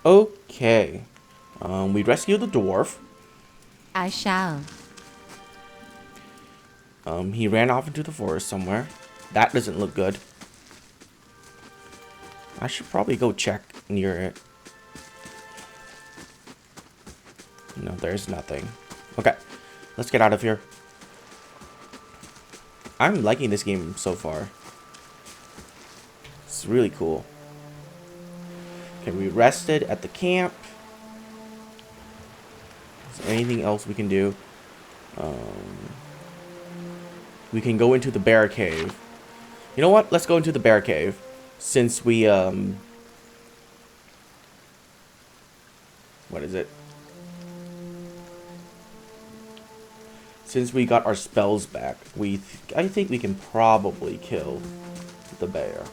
Okay. We rescued the dwarf. I shall. He ran off into the forest somewhere. That doesn't look good. I should probably go check near it. No, there's nothing. Okay, let's get out of here. I'm liking this game so far. It's really cool. Okay, we rested at the camp. Is there anything else we can do? We can go into the bear cave. You know what? Let's go into the bear cave. Since we, what is it? Since we got our spells back, I think we can probably kill the bear.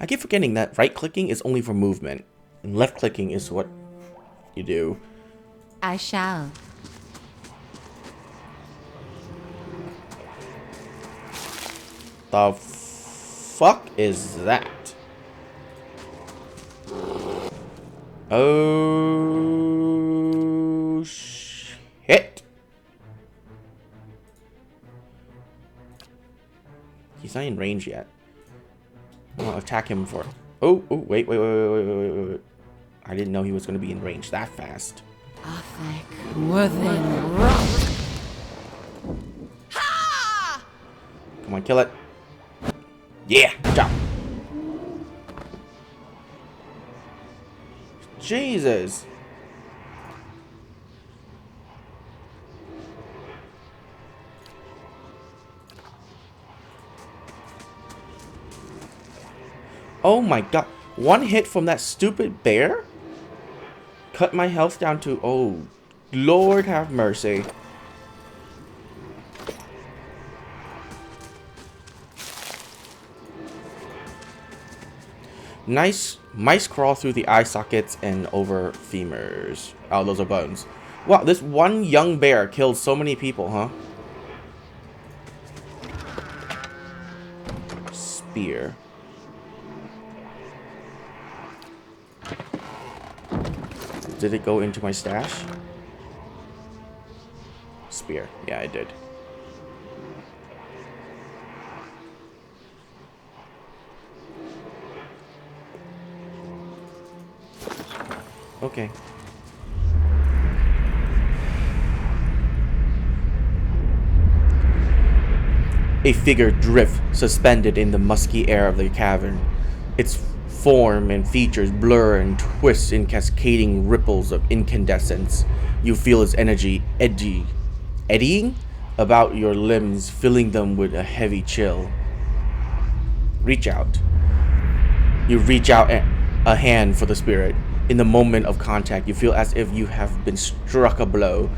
I keep forgetting that right-clicking is only for movement, and left-clicking is what you do. I shall. The fuck is that? Oh shit! He's not in range yet. I'll attack him for. Oh, wait. I didn't know he was going to be in range that fast. Within rock. Come on, kill it. Yeah, good job. Jesus. Oh my god. One hit from that stupid bear? Cut my health down to... Oh, Lord have mercy. Nice. Mice crawl through the eye sockets and over femurs. Oh, those are bones. Wow, this one young bear killed so many people, huh? Spear. Did it go into my stash? Spear. Yeah, I did. Okay. A figure drifts, suspended in the musky air of the cavern. Its form and features blur and twist in cascading ripples of incandescence. You feel its energy eddying about your limbs, filling them with a heavy chill. Reach out. You reach out a hand for the spirit. In the moment of contact, you feel as if you have been struck a blow,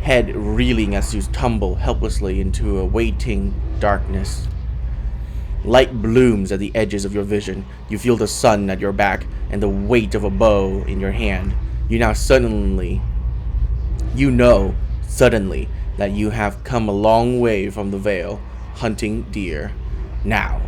head reeling as you tumble helplessly into a waiting darkness. Light blooms at the edges of your vision. You feel the sun at your back and the weight of a bow in your hand. You know suddenly that you have come a long way from the Vale, hunting deer. Now,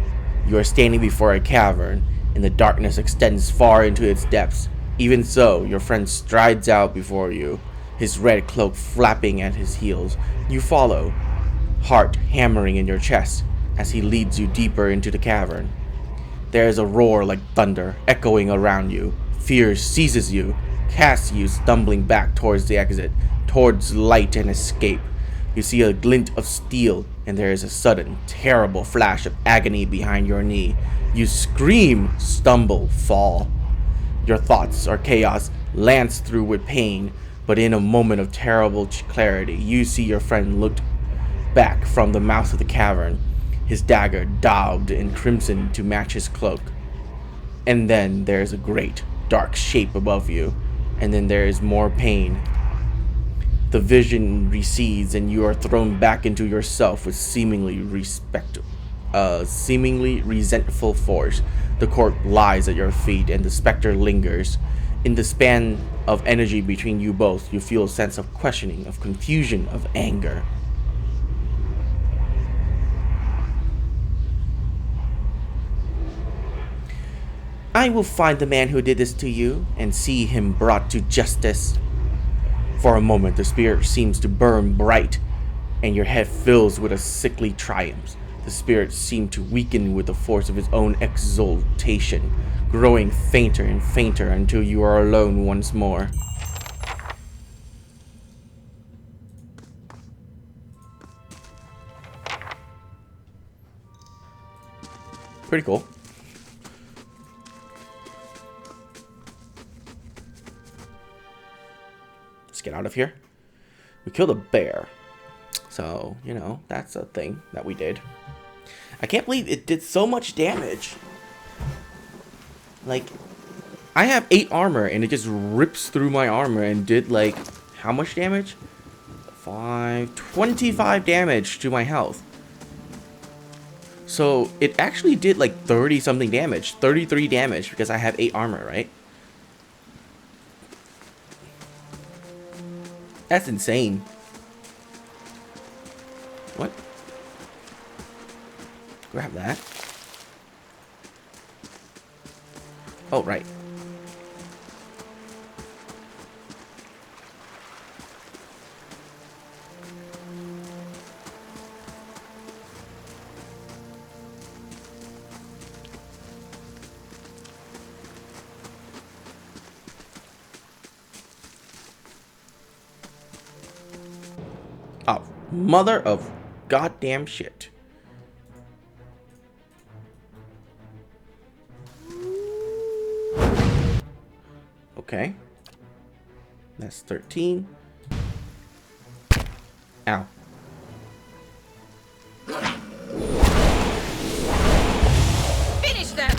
you are standing before a cavern, and the darkness extends far into its depths. Even so, your friend strides out before you, his red cloak flapping at his heels. You follow, heart hammering in your chest, as he leads you deeper into the cavern. There is a roar like thunder echoing around you. Fear seizes you, casts you stumbling back towards the exit, towards light and escape. You see a glint of steel, and there is a sudden, terrible flash of agony behind your knee. You scream, stumble, fall. Your thoughts are chaos, lanced through with pain, but in a moment of terrible clarity, you see your friend looked back from the mouth of the cavern, his dagger daubed in crimson to match his cloak. And then there is a great, dark shape above you, and then there is more pain. The vision recedes, and you are thrown back into yourself with seemingly resentful force. The corpse lies at your feet, and the specter lingers. In the span of energy between you both, you feel a sense of questioning, of confusion, of anger. I will find the man who did this to you and see him brought to justice. For a moment, the spirit seems to burn bright, and your head fills with a sickly triumph. The spirit seemed to weaken with the force of his own exultation, growing fainter and fainter until you are alone once more. Pretty cool. Let's get out of here. We killed a bear. So, you know, that's a thing that we did. I can't believe it did so much damage. Like, I have 8 armor and it just rips through my armor and did like, how much damage? 25 damage to my health. So it actually did like 30 something damage, 33 damage because I have 8 armor, right? That's insane. What? Grab that. Oh, right. Oh, mother of goddamn shit. Okay. That's 13. Ow. Finish them!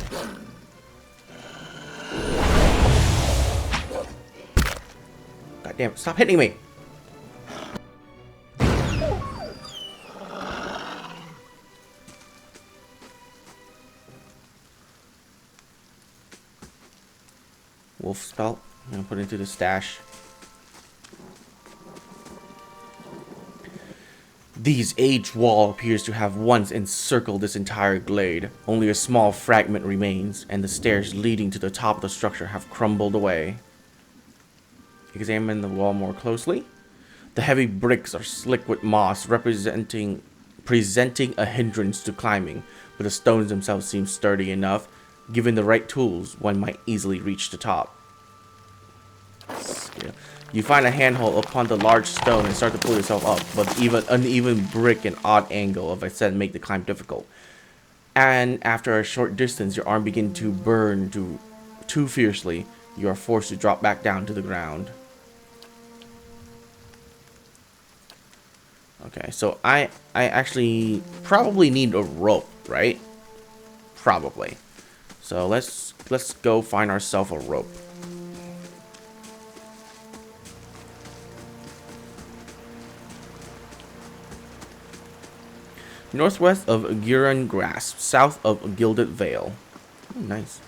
God damn it, stop hitting me. Wolf spell. I'm gonna put it into the stash. These aged wall appears to have once encircled this entire glade. Only a small fragment remains, and the stairs leading to the top of the structure have crumbled away. Examine the wall more closely. The heavy bricks are slick with moss, presenting a hindrance to climbing, but the stones themselves seem sturdy enough. Given the right tools, one might easily reach the top. You find a handhold upon the large stone and start to pull yourself up, but even uneven brick and odd angle of ascent make the climb difficult. And after a short distance, your arm begins to burn too fiercely. You are forced to drop back down to the ground. Okay, so I actually probably need a rope, right? Probably. So let's go find ourselves a rope. Northwest of Giled Grasp, south of Gilded Vale. Oh, nice.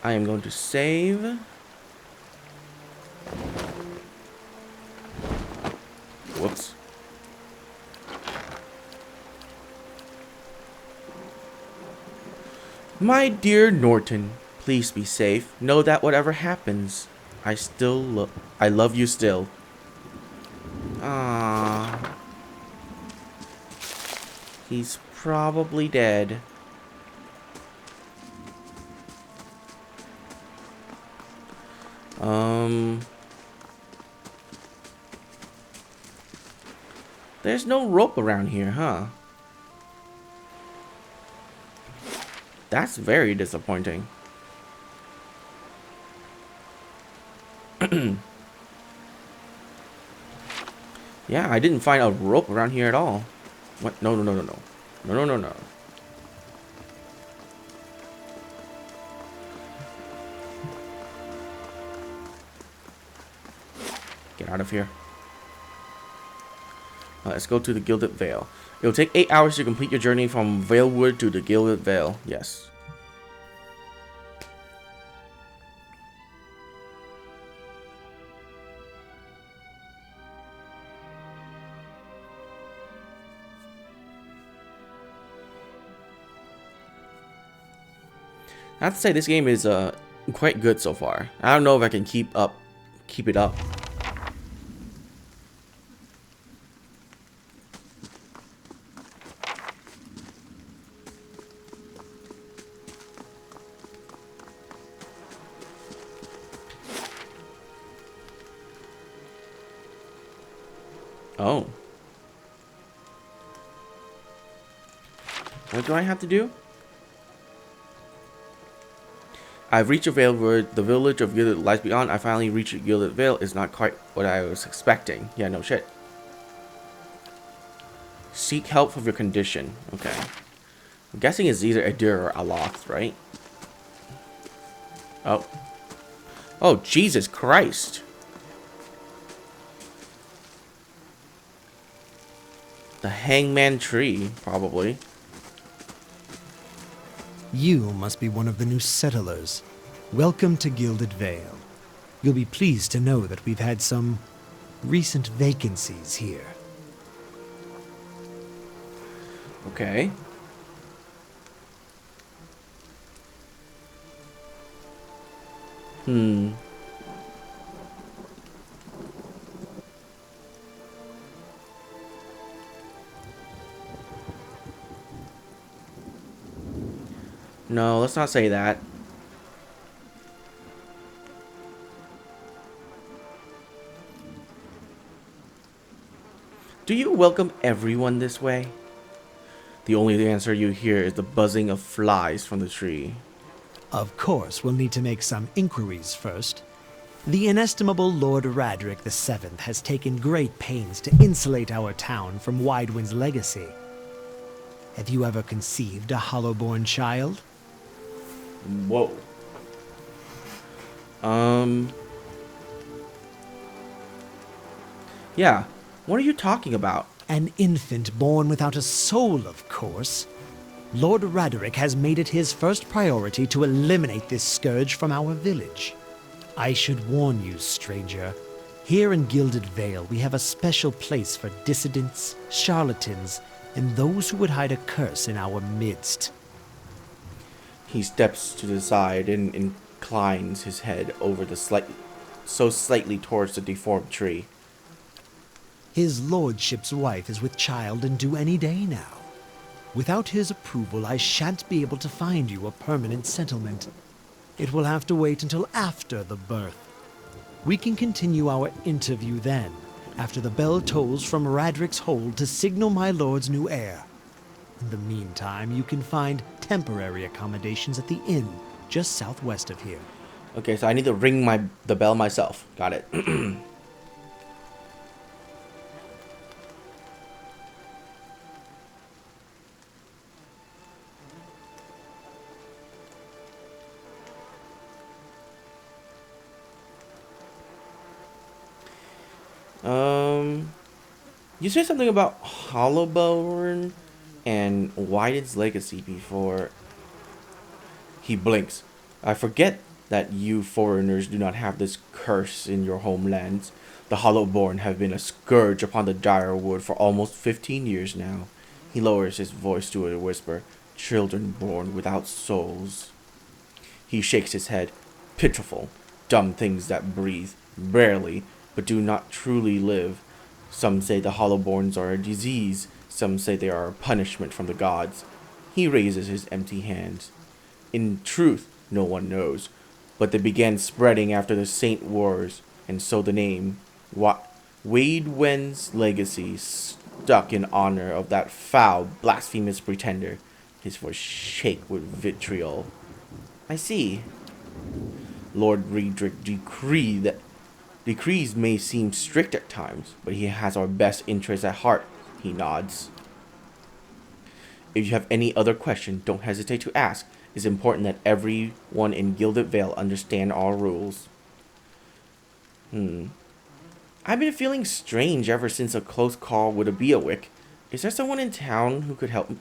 I am going to save. Whoops. My dear Norton, please be safe. Know that whatever happens, I love you still. Ah, he's probably dead. There's no rope around here, huh? That's very disappointing. Yeah, I didn't find a rope around here at all. What? No, no, no, no, no. No, no, no, no. Get out of here. Let's go to the Gilded Vale. It'll take 8 hours to complete your journey from Valewood to the Gilded Vale. Yes. I have to say this game is quite good so far. I don't know if I can keep it up. Oh. What do I have to do? I've reached a vale where the village of Giled lies beyond. I finally reached Giled Vale. Is not quite what I was expecting. Yeah, no shit. Seek help for your condition. Okay. I'm guessing it's either a deer or a loth, right? Oh. Oh, Jesus Christ. The hangman tree, probably. You must be one of the new settlers. Welcome to Gilded Vale. You'll be pleased to know that we've had some recent vacancies here. Okay. No, let's not say that. Do you welcome everyone this way? The only answer you hear is the buzzing of flies from the tree. Of course, we'll need to make some inquiries first. The inestimable Lord Radric VII has taken great pains to insulate our town from Widewind's legacy. Have you ever conceived a Hollowborn child? Whoa. Yeah. What are you talking about? An infant born without a soul, of course. Lord Raderick has made it his first priority to eliminate this scourge from our village. I should warn you, stranger. Here in Gilded Vale, we have a special place for dissidents, charlatans, and those who would hide a curse in our midst. He steps to the side and inclines his head over the slightly towards the deformed tree. His lordship's wife is with child and due any day now. Without his approval, I shan't be able to find you a permanent settlement. It will have to wait until after the birth. We can continue our interview then, after the bell tolls from Radric's hold to signal my lord's new heir. In the meantime, you can find temporary accommodations at the inn just southwest of here. Okay, so I need to ring the bell myself. Got it. You said something about Hollowborn and Wyden's legacy before. He blinks. I forget that you foreigners do not have this curse in your homelands. The Hollowborn have been a scourge upon the Direwood for almost 15 years now. He lowers his voice to a whisper. Children born without souls. He shakes his head. Pitiful, dumb things that breathe, barely, but do not truly live. Some say the Hollowborns are a disease. Some say they are a punishment from the gods. He raises his empty hands. In truth, no one knows. But they began spreading after the Saint Wars, and so the name Wadewen's legacy stuck in honor of that foul, blasphemous pretender. His voice shake with vitriol. I see. Lord Redrick decrees may seem strict at times, but he has our best interests at heart. He nods. If you have any other question, don't hesitate to ask. It's important that everyone in Gilded Vale understand our rules. I've been feeling strange ever since a close call with a Beowick. Is there someone in town who could help me?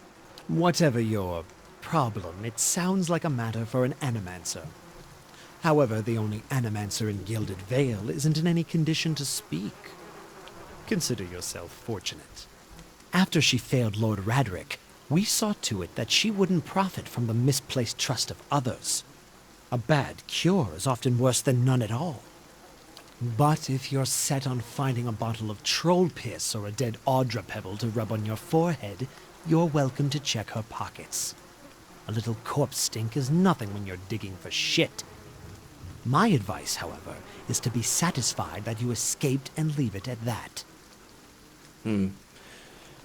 Whatever your problem, it sounds like a matter for an animancer. However, the only animancer in Gilded Vale isn't in any condition to speak. Consider yourself fortunate. After she failed Lord Radric, we saw to it that she wouldn't profit from the misplaced trust of others. A bad cure is often worse than none at all. But if you're set on finding a bottle of troll piss or a dead Audra pebble to rub on your forehead, you're welcome to check her pockets. A little corpse stink is nothing when you're digging for shit. My advice, however, is to be satisfied that you escaped and leave it at that.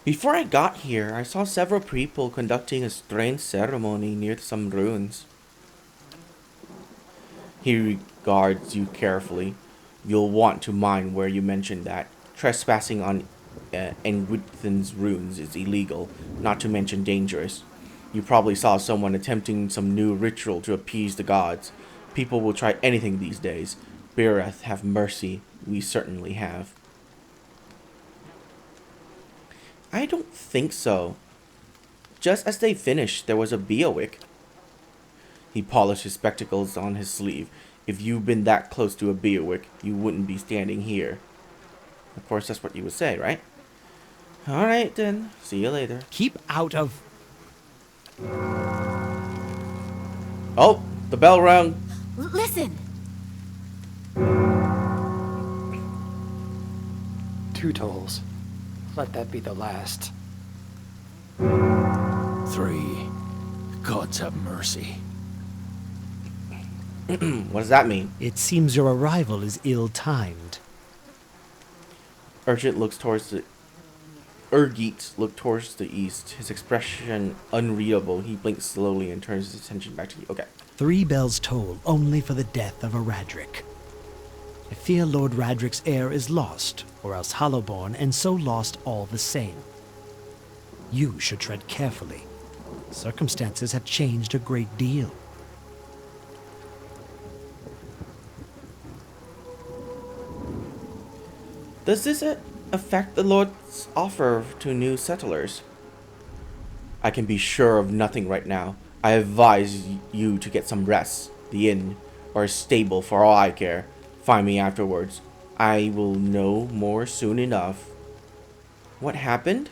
Before I got here, I saw several people conducting a strange ceremony near some ruins. He regards you carefully. You'll want to mind where you mentioned that. Trespassing on Engwithen's ruins is illegal, not to mention dangerous. You probably saw someone attempting some new ritual to appease the gods. People will try anything these days. Bireth, have mercy. We certainly have. I don't think so. Just as they finished, there was a Beowick. He polished his spectacles on his sleeve. If you'd been that close to a Beowick, you wouldn't be standing here. Of course, that's what you would say, right? Alright then. See you later. Keep out of... Oh, the bell rang. Listen! 2 tolls. Let that be the last. 3. Gods have mercy. What does that mean? It seems your arrival is ill-timed. Urgit looks towards the east, his expression unreadable. He blinks slowly and turns his attention back to you. Okay. 3 bells toll only for the death of a Radric. I fear Lord Radric's heir is lost, or else Hollowborn, and so lost all the same. You should tread carefully. Circumstances have changed a great deal. Does this affect the Lord's offer to new settlers? I can be sure of nothing right now. I advise you to get some rest. The inn, or a stable for all I care. Find me afterwards. I will know more soon enough. What happened?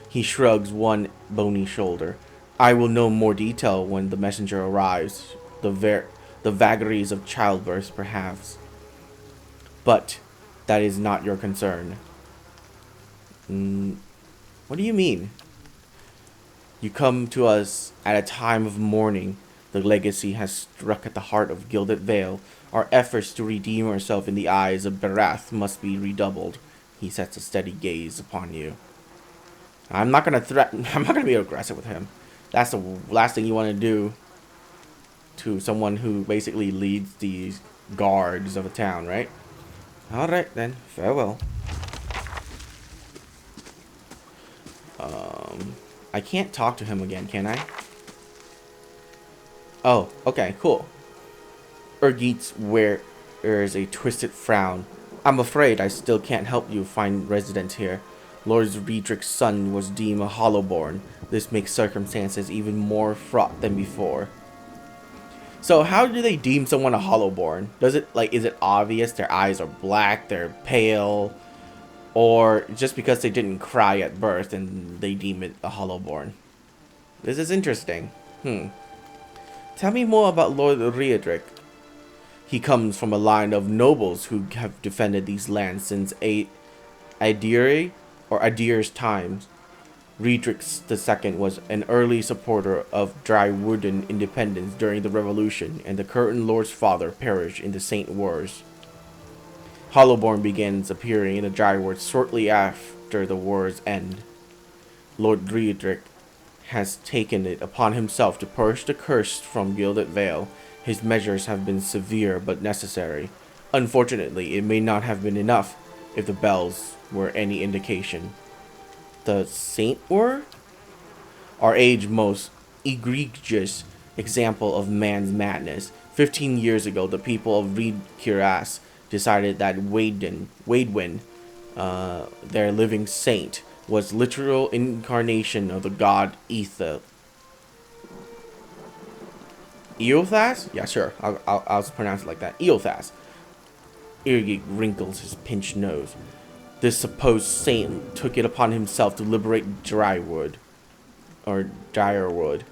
He shrugs one bony shoulder. I will know more detail when the messenger arrives. The vagaries of childbirth, perhaps. But that is not your concern. What do you mean? You come to us at a time of mourning. The legacy has struck at the heart of Gilded Vale. Our efforts to redeem ourselves in the eyes of Barath must be redoubled. He sets a steady gaze upon you. I'm not gonna threaten. I'm not gonna be aggressive with him. That's the last thing you want to do to someone who basically leads the guards of a town, right? Alright then, farewell. I can't talk to him again, can I? Oh, okay, cool. Urgit wears a twisted frown. I'm afraid I still can't help you find residence here. Lord Riedrich's son was deemed a Hollowborn. This makes circumstances even more fraught than before. So how do they deem someone a Hollowborn? Is it obvious their eyes are black, they're pale, or just because they didn't cry at birth and they deem it a Hollowborn? This is interesting. Tell me more about Lord Riedrich. He comes from a line of nobles who have defended these lands since Adir's times. Riedrich II was an early supporter of Drywooden independence during the Revolution, and the current Lord's father perished in the Saint Wars. Hollowborn begins appearing in the Drywood shortly after the war's end. Lord Riedrich has taken it upon himself to purge the curse from Gilded Vale. His measures have been severe but necessary. Unfortunately, it may not have been enough if the bells were any indication. The Saint were? Our age's most egregious example of man's madness. 15 years ago, the people of Reed Kiras decided that Waidwin, their living saint, was literal incarnation of the god Ether. Eothas? Yeah, sure. I'll pronounce it like that. Eothas. Irgig wrinkles his pinched nose. This supposed saint took it upon himself to liberate Drywood, or Direwood,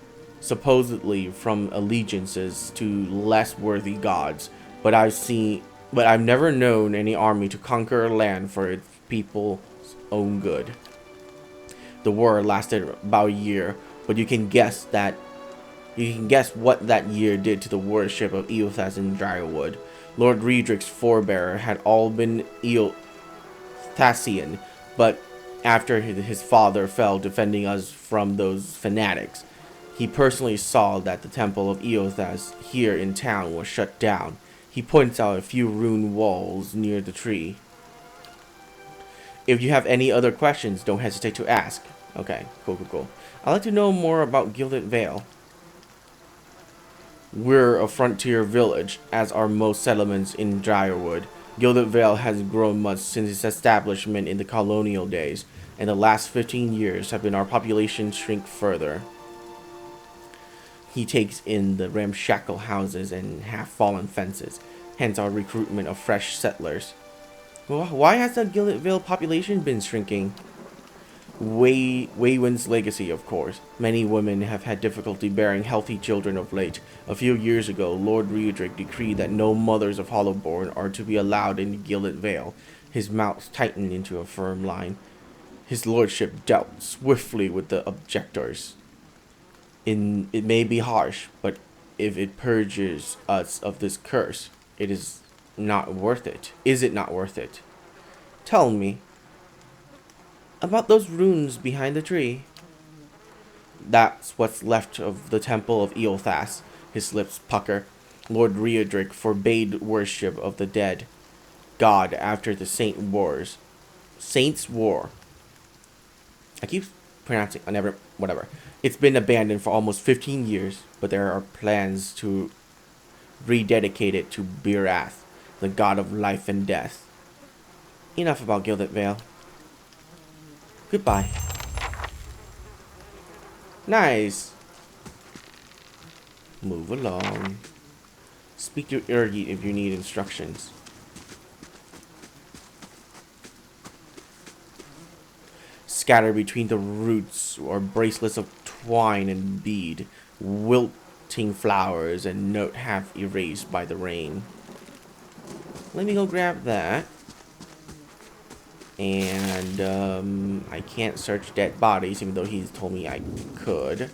supposedly from allegiances to less worthy gods, but I've never known any army to conquer a land for its people's own good. The war lasted about a year, but you can guess what that year did to the worship of Eothas in Drywood. Lord Riedrich's forebearer had all been Eothasian, but after his father fell defending us from those fanatics, he personally saw that the temple of Eothas here in town was shut down. He points out a few ruined walls near the tree. If you have any other questions, don't hesitate to ask. Okay, cool. I'd like to know more about Gilded Vale. We're a frontier village, as are most settlements in Drywood. Gilded Vale has grown much since its establishment in the colonial days, and the last 15 years have been our population shrink further. He takes in the ramshackle houses and half-fallen fences, hence our recruitment of fresh settlers. Well, why has the Gilded Vale population been shrinking? Waywind's legacy, of course. Many women have had difficulty bearing healthy children of late. A few years ago, Lord Riedrich decreed that no mothers of Hollowborn are to be allowed in Gilded Vale. His mouth tightened into a firm line. His lordship dealt swiftly with the objectors. It may be harsh, but if it purges us of this curse, it is not worth it. Is it not worth it? Tell me about those runes behind the tree. That's what's left of the temple of Eothas. His lips pucker. Lord Riedrich forbade worship of the dead god after the Saints' War. I keep pronouncing, whatever. It's been abandoned for almost 15 years, but there are plans to rededicate it to Birath, the god of life and death. Enough about Gilded Vale. Goodbye. Nice. Move along. Speak to Urgi if you need instructions. Scatter between the roots or bracelets of twine and bead, wilting flowers and note half erased by the rain. Let me go grab that. And I can't search dead bodies, even though he's told me I could.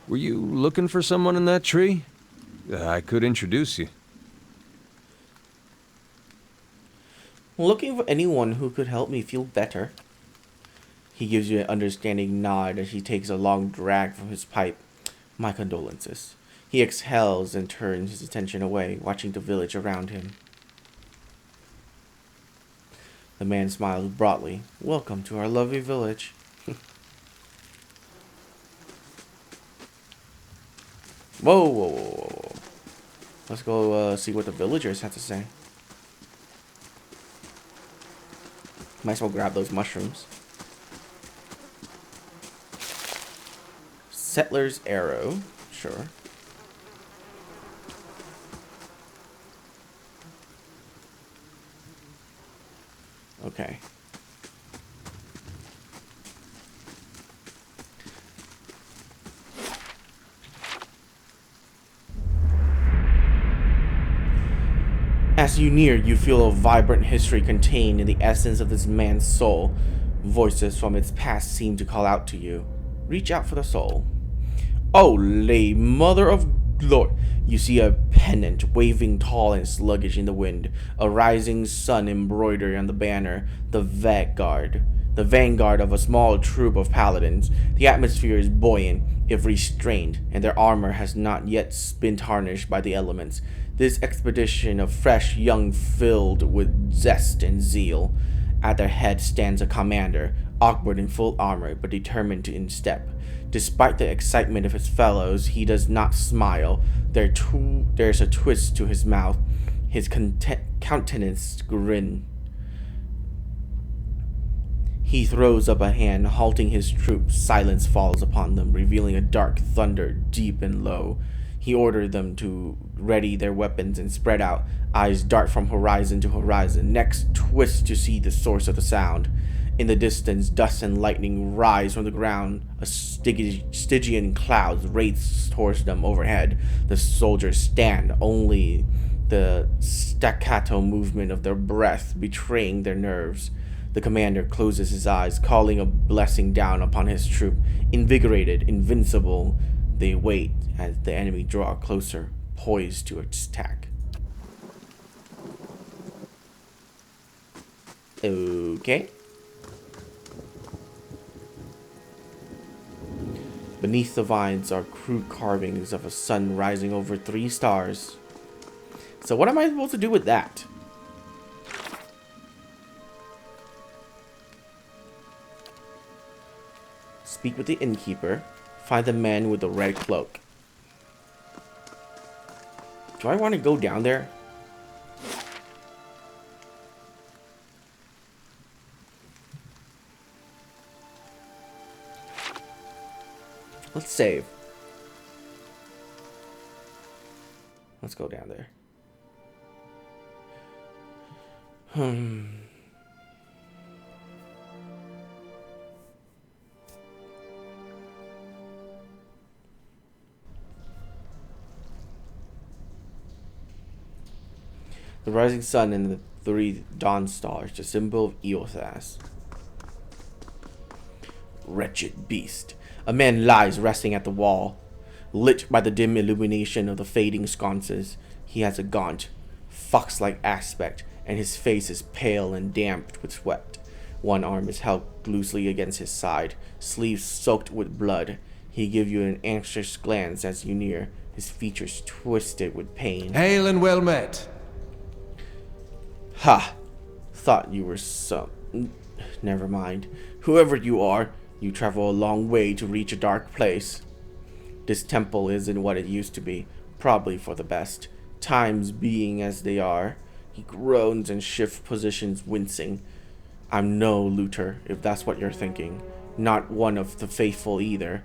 Were you looking for someone in that tree? I could introduce you. Looking for anyone who could help me feel better. He gives you an understanding nod as he takes a long drag from his pipe. My condolences. He exhales and turns his attention away, watching the village around him. The man smiles broadly. Welcome to our lovely village. Whoa. Let's go see what the villagers have to say. Might as well grab those mushrooms. Settler's arrow. Sure. Okay. As you near, you feel a vibrant history contained in the essence of this man's soul. Voices from its past seem to call out to you. Reach out for the soul. Oh, lay mother of Lord. You see a pennant waving tall and sluggish in the wind, a rising sun embroidered on the banner, the vanguard of a small troop of paladins. The atmosphere is buoyant, if restrained, and their armor has not yet been tarnished by the elements. This expedition of fresh young filled with zest and zeal. At their head stands a commander, awkward in full armor, but determined to instep. Despite the excitement of his fellows, he does not smile. There's a twist to his mouth, his countenance grin. He throws up a hand, halting his troops. Silence falls upon them, revealing a dark thunder, deep and low. He ordered them to ready their weapons and spread out. Eyes dart from horizon to horizon, necks twist to see the source of the sound. In the distance, dust and lightning rise from the ground. A Stygian cloud races towards them overhead. The soldiers stand, only the staccato movement of their breath betraying their nerves. The commander closes his eyes, calling a blessing down upon his troop. Invigorated, invincible, they wait as the enemy draw closer, poised to attack. Okay. Beneath the vines are crude carvings of a sun rising over 3 stars. So what am I supposed to do with that? Speak with the innkeeper. Find the man with the red cloak. Do I want to go down there? Let's save. Let's go down there. The rising sun and the 3 dawn stars, the symbol of Eothas. Wretched beast. A man lies resting at the wall, lit by the dim illumination of the fading sconces. He has a gaunt, fox-like aspect, and his face is pale and damped with sweat. One arm is held loosely against his side, sleeves soaked with blood. He gives you an anxious glance as you near, his features twisted with pain. Hail and well met. Ha! Thought you were some... Never mind. Whoever you are, you travel a long way to reach a dark place. This temple isn't what it used to be, probably for the best. Times being as they are. He groans and shifts positions, wincing. I'm no looter, if that's what you're thinking. Not one of the faithful either.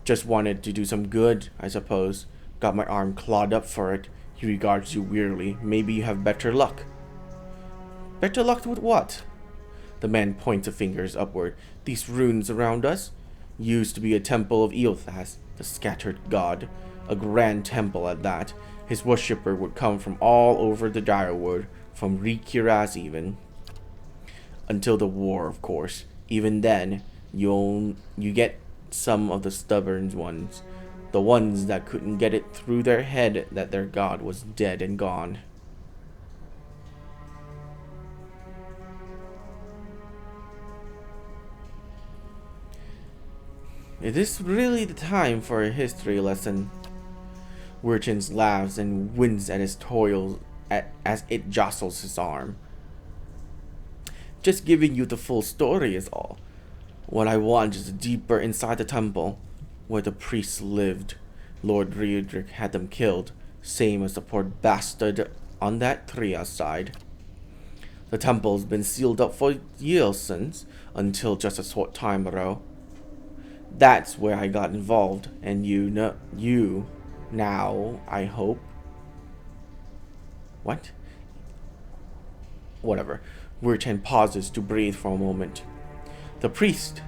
Just wanted to do some good, I suppose. Got my arm clawed up for it. He regards you wearily. Maybe you have better luck. Better luck with what? The man points the fingers upward. These ruins around us used to be a temple of Eothas, the scattered god. A grand temple at that. His worshipper would come from all over the Direwood, from Rikiraz even. Until the war, of course. Even then, you get some of the stubborn ones. The ones that couldn't get it through their head that their god was dead and gone. Is this really the time for a history lesson? Wirtins laughs and winces at his toils as it jostles his arm. Just giving you the full story is all. What I want is deeper inside the temple, where the priests lived. Lord Riedric had them killed, same as the poor bastard on that tree outside. The temple's been sealed up for years since, until just a short time ago. That's where I got involved, and you now, I hope. What? Whatever. Wirtin pauses to breathe for a moment. The priest,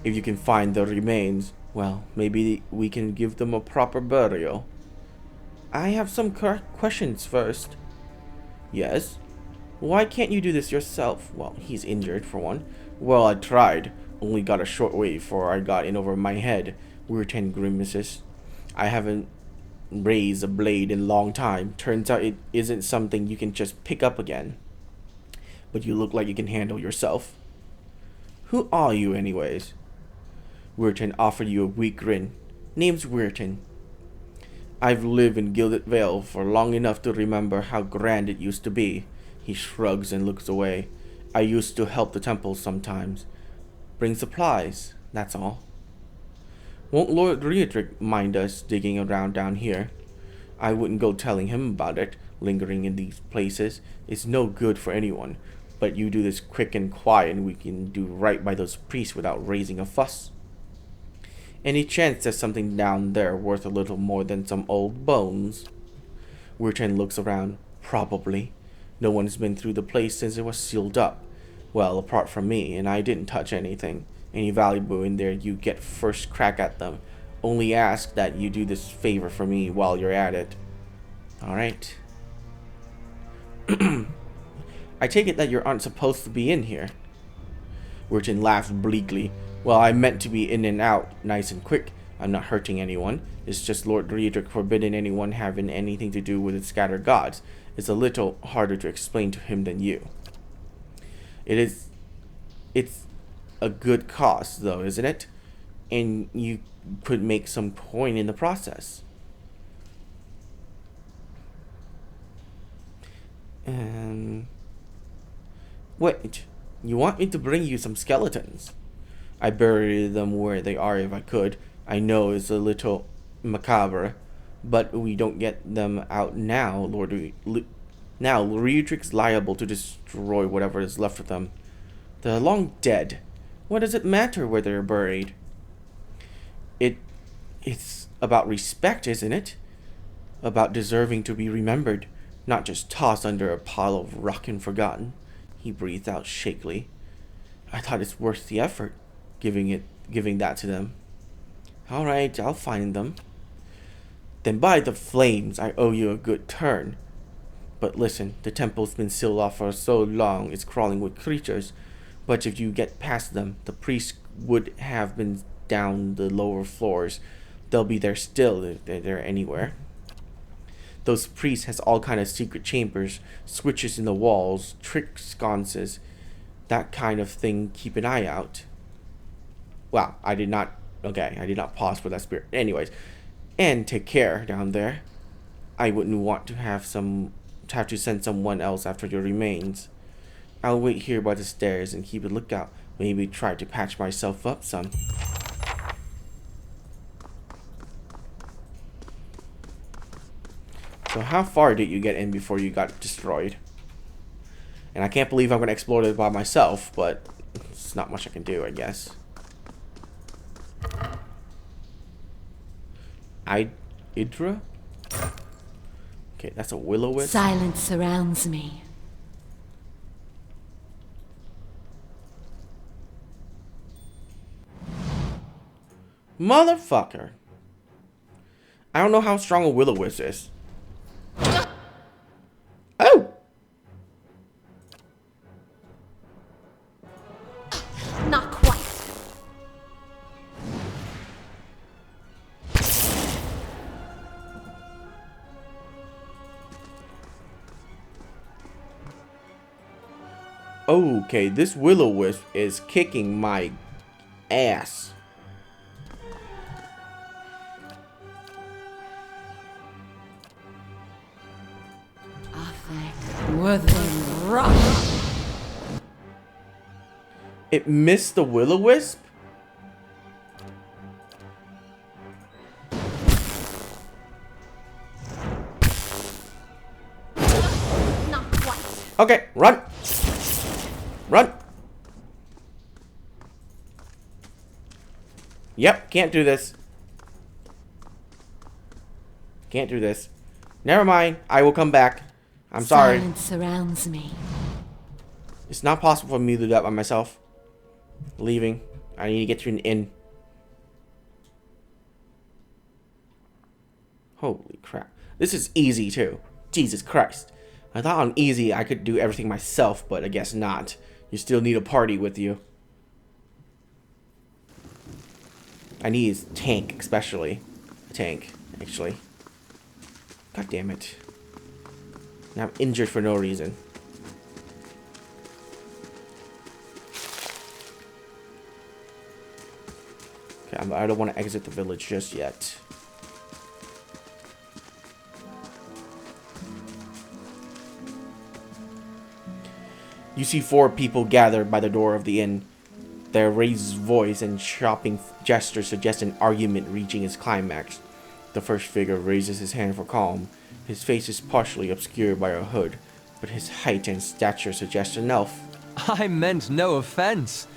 if you can find the remains, well, maybe we can give them a proper burial. I have some questions first. Yes? Why can't you do this yourself? Well, he's injured for one. Well, I tried. Only got a short way before I got in over my head. Wirtin grimaces. I haven't raised a blade in a long time. Turns out it isn't something you can just pick up again. But you look like you can handle yourself. Who are you anyways? Wirtin offered you a weak grin. Name's Wirtin. I've lived in Gilded Vale for long enough to remember how grand it used to be. He shrugs and looks away. I used to help the temple sometimes. Bring supplies, that's all. Won't Lord Riedric mind us digging around down here? I wouldn't go telling him about it. Lingering in these places is no good for anyone. But you do this quick and quiet and we can do right by those priests without raising a fuss. Any chance there's something down there worth a little more than some old bones? Wirtin looks around. Probably. No one's been through the place since it was sealed up. Well, apart from me, and I didn't touch anything. Any valuable in there, you get first crack at them. Only ask that you do this favor for me while you're at it. Alright. I take it that you aren't supposed to be in here. Wirtin laughed bleakly. Well, I meant to be in and out, nice and quick. I'm not hurting anyone. It's just Lord Riedrich forbidden anyone having anything to do with the scattered gods. It's a little harder to explain to him than you. It's a good cause, though, isn't it? And you could make some coin in the process. Wait, you want me to bring you some skeletons? I bury them where they are if I could. I know it's a little macabre, but we don't get them out now, Now, Riedrich's liable to destroy whatever is left of them. They're long dead. What does it matter where they're buried? It's about respect, isn't it? About deserving to be remembered, not just tossed under a pile of rock and forgotten. He breathed out shakily. I thought it's worth the effort, giving that to them. All right, I'll find them. Then by the flames, I owe you a good turn. But listen, the temple's been sealed off for so long, it's crawling with creatures. But if you get past them, the priests would have been down the lower floors. They'll be there still if they're anywhere. Those priests has all kind of secret chambers, switches in the walls, trick sconces, that kind of thing. Keep an eye out. Wow, I did not pause for that spirit. Anyways, and take care down there. I wouldn't want to have to send someone else after your remains. I'll wait here by the stairs and keep a lookout. Maybe try to patch myself up some. So how far did you get in before you got destroyed? And I can't believe I'm going to explore it by myself, but it's not much I can do, I guess. Idra? Okay, that's a will-o-wisp. Silence surrounds me. Motherfucker. I don't know how strong a will-o-wisp is. Oh! Not quite. Okay, this will-o-wisp is kicking my ass. Within rock. It missed the will-o-wisp? Not quite. Okay, run! Run! Yep, can't do this. Can't do this. Never mind, I will come back. I'm sorry. Silence surrounds me. It's not possible for me to do that by myself. Leaving. I need to get to an inn. Holy crap. This is easy too. Jesus Christ. I thought on easy I could do everything myself, but I guess not. You still need a party with you. I need a tank, especially. A tank, actually. God damn it. Now I'm injured for no reason. Okay, I don't want to exit the village just yet. You see 4 people gathered by the door of the inn. Their raised voice and chopping gesture suggest an argument reaching its climax. The first figure raises his hand for calm. His face is partially obscured by a hood, but his height and stature suggest an elf. I meant no offense.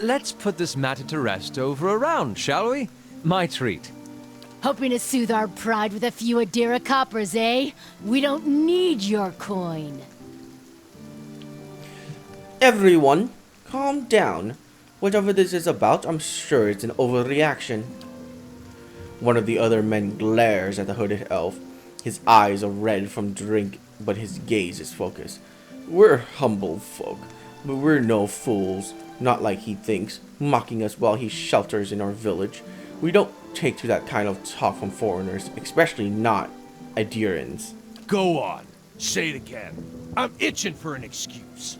Let's put this matter to rest over a round, shall we? My treat. Hoping to soothe our pride with a few Adira coppers, eh? We don't need your coin. Everyone, Calm down. Whatever this is about, I'm sure it's an overreaction. One of the other men glares at the hooded elf. His eyes are red from drink, but his gaze is focused. We're humble folk, but we're no fools. Not like he thinks, mocking us while he shelters in our village. We don't take to that kind of talk from foreigners, especially not Adirans. Go on. Say it again. I'm itching for an excuse.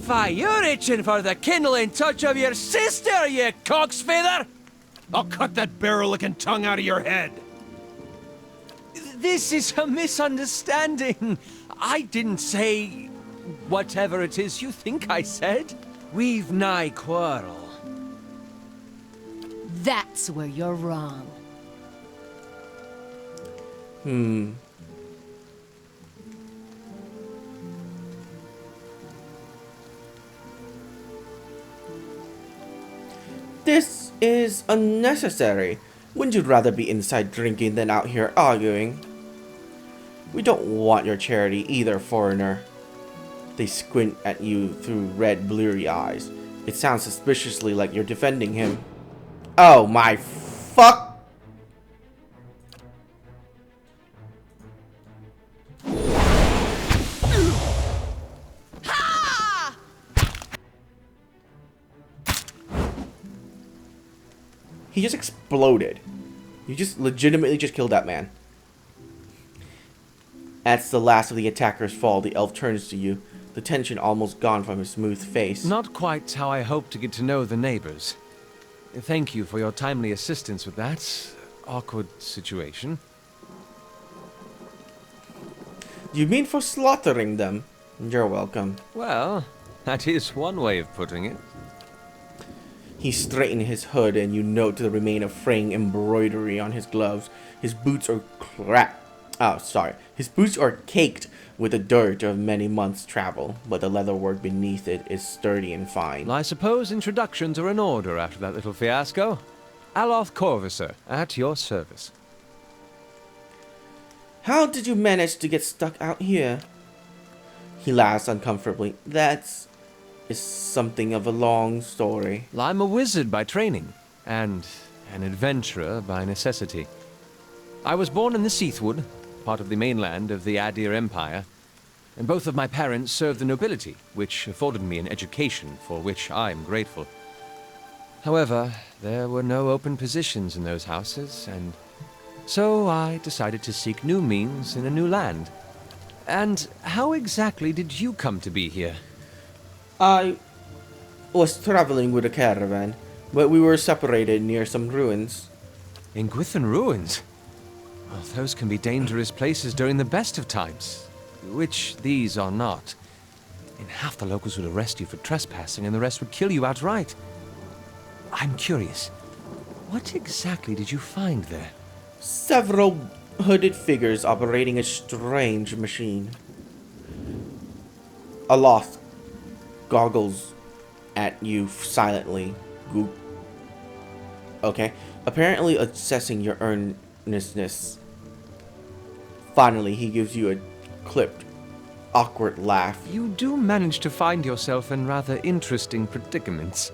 Why, you're itching for the kindling touch of your sister, you cocksfeather! I'll cut that barrel-licking tongue out of your head. This is a misunderstanding. I didn't say whatever it is you think I said. We've nigh quarrel. That's where you're wrong. This is unnecessary. Wouldn't you rather be inside drinking than out here arguing? We don't want your charity either, foreigner. They squint at you through red, bleary eyes. It sounds suspiciously like you're defending him. Oh my fuck! He just exploded. You just legitimately just killed that man. That's the last of the attacker's fall. The elf turns to you, the tension almost gone from his smooth face. Not quite how I hoped to get to know the neighbors. Thank you for your timely assistance with that awkward situation. You mean for slaughtering them? You're welcome. Well, that is one way of putting it. He straightened his hood, and you note the remain of fraying embroidery on his gloves. His boots are His boots are caked with the dirt of many months' travel, but the leatherwork beneath it is sturdy and fine. Well, I suppose introductions are in order after that little fiasco. Aloth Corvisor, at your service. How did you manage to get stuck out here? He laughs uncomfortably. That is something of a long story. Well, I'm a wizard by training, and an adventurer by necessity. I was born in the Seathwood, part of the mainland of the Adir Empire, and both of my parents served the nobility, which afforded me an education for which I'm grateful. However, there were no open positions in those houses, and so I decided to seek new means in a new land. And how exactly did you come to be here? I was traveling with a caravan, but we were separated near some ruins. In Gwithan ruins? Well, those can be dangerous places during the best of times, which these are not. And half the locals would arrest you for trespassing, and the rest would kill you outright. I'm curious, what exactly did you find there? Several hooded figures operating a strange machine. Aloth goggles at you silently. Goop. Okay. Apparently assessing your earnestness. Finally, he gives you a clipped, awkward laugh. You do manage to find yourself in rather interesting predicaments.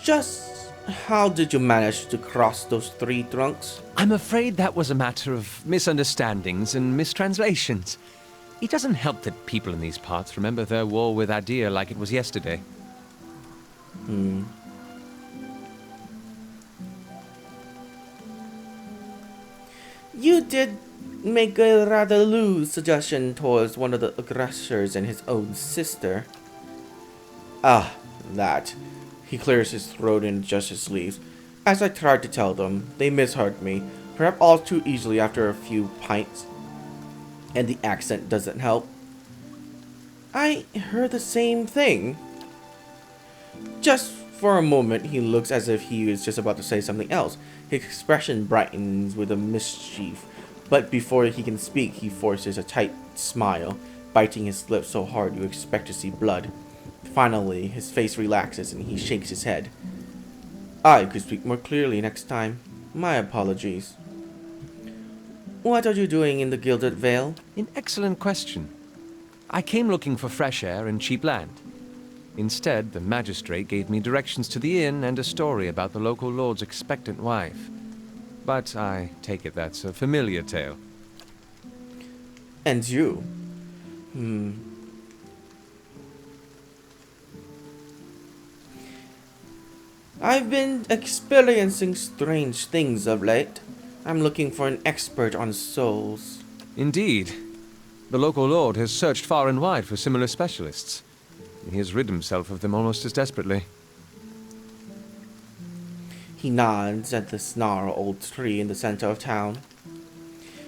Just how did you manage to cross those three trunks? I'm afraid that was a matter of misunderstandings and mistranslations. It doesn't help that people in these parts remember their war with Adir like it was yesterday. You did make a rather loose suggestion towards one of the aggressors and his own sister. Ah, that. He clears his throat and adjusts his sleeves. As I tried to tell them, they misheard me, perhaps all too easily after a few pints. And the accent doesn't help. I heard the same thing. Just for a moment, he looks as if he is just about to say something else. His expression brightens with a mischief, but before he can speak, he forces a tight smile, biting his lips so hard you expect to see blood. Finally, his face relaxes and he shakes his head. I could speak more clearly next time. My apologies. What are you doing in the Gilded Vale? An excellent question. I came looking for fresh air and cheap land. Instead, the magistrate gave me directions to the inn and a story about the local lord's expectant wife. But I take it that's a familiar tale. And you? I've been experiencing strange things of late. I'm looking for an expert on souls. Indeed. The local lord has searched far and wide for similar specialists. He has rid himself of them almost as desperately. He nods at the snarl old tree in the center of town.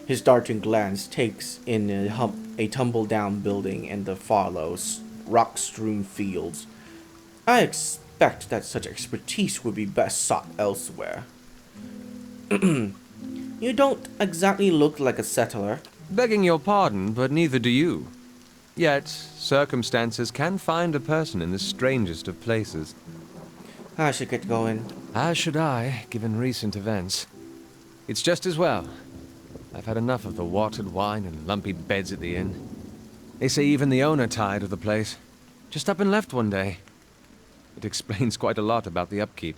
His darting glance takes in a tumble-down building and the fallow, rock-strewn fields. I expect that such expertise would be best sought elsewhere. You don't exactly look like a settler. Begging your pardon, but neither do you. Yet, circumstances can find a person in the strangest of places. I should get going. As should I, given recent events. It's just as well. I've had enough of the watered wine and lumpy beds at the inn. They say even the owner tired of the place. Just up and left one day. It explains quite a lot about the upkeep.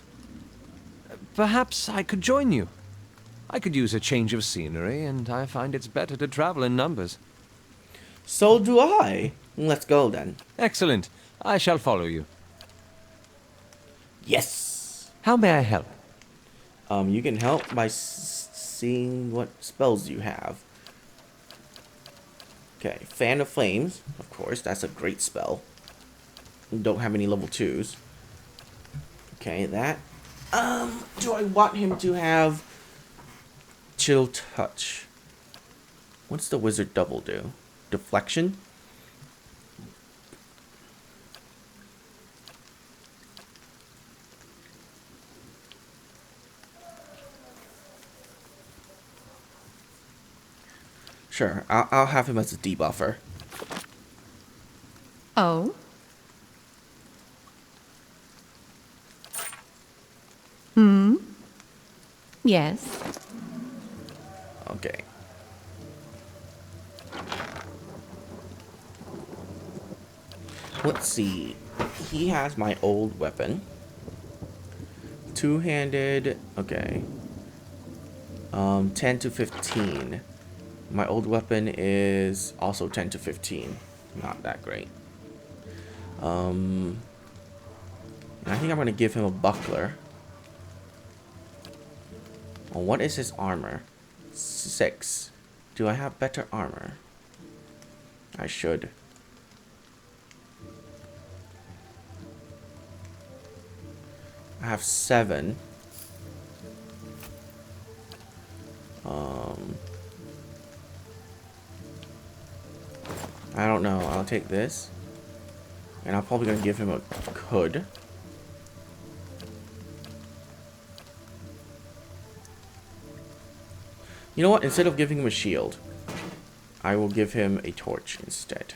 Perhaps I could join you. I could use a change of scenery, and I find it's better to travel in numbers. So do I. Let's go then. Excellent. I shall follow you. Yes. How may I help? You can help by seeing what spells you have. Okay, Fan of Flames. Of course, that's a great spell. Don't have any level 2s. Okay, that. Do I want him to have Chill Touch? What's the wizard double do? Deflection? Sure, I'll have him as a debuffer. Oh? Yes. Okay. Let's see. He has my old weapon. Two-handed. Okay. 10 to 15. My old weapon is also 10 to 15. Not that great. I think I'm gonna give him a buckler. Oh, what is his armor? 6. Do I have better armor? I should. I have 7. I don't know. I'll take this. And I'm probably gonna give him a hood. You know what? Instead of giving him a shield, I will give him a torch instead.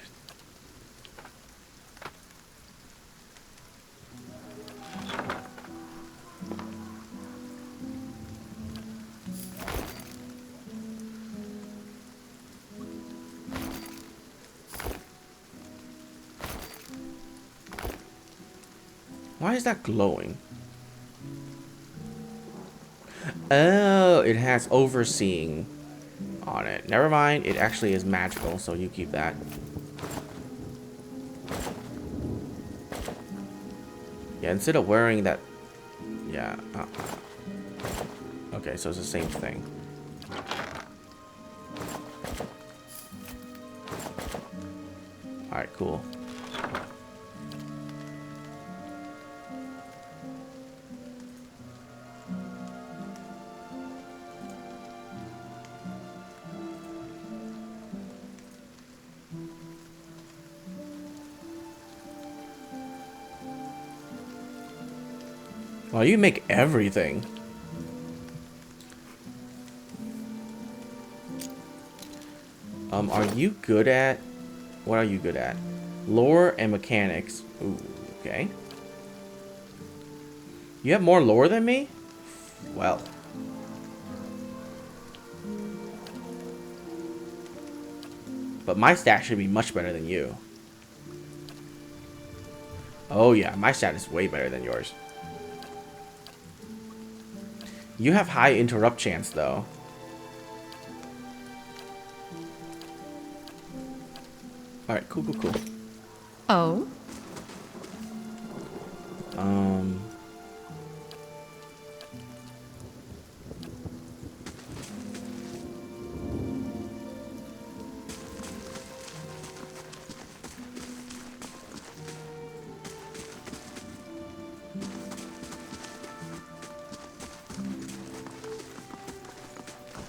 Why is that glowing? Oh, it has overseeing on it. Never mind, it actually is magical, so you keep that. Yeah, instead of wearing that... Yeah. Okay, so it's the same thing. Alright, cool. Wow, you make everything. Are you good at... What are you good at? Lore and mechanics. Ooh, okay. You have more lore than me? Well. But my stat should be much better than you. Oh yeah, my stat is way better than yours. You have high interrupt chance though. Alright, cool. Oh?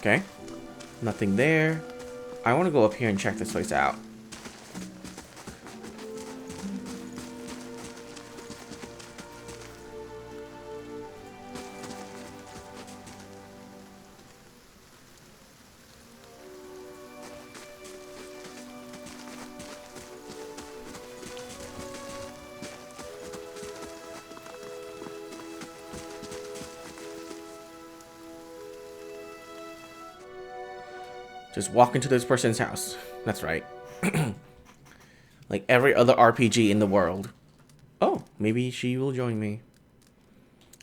Okay. Nothing there. I want to go up here and check this place out. Just walk into this person's house. That's right. Like every other RPG in the world. Oh, maybe she will join me.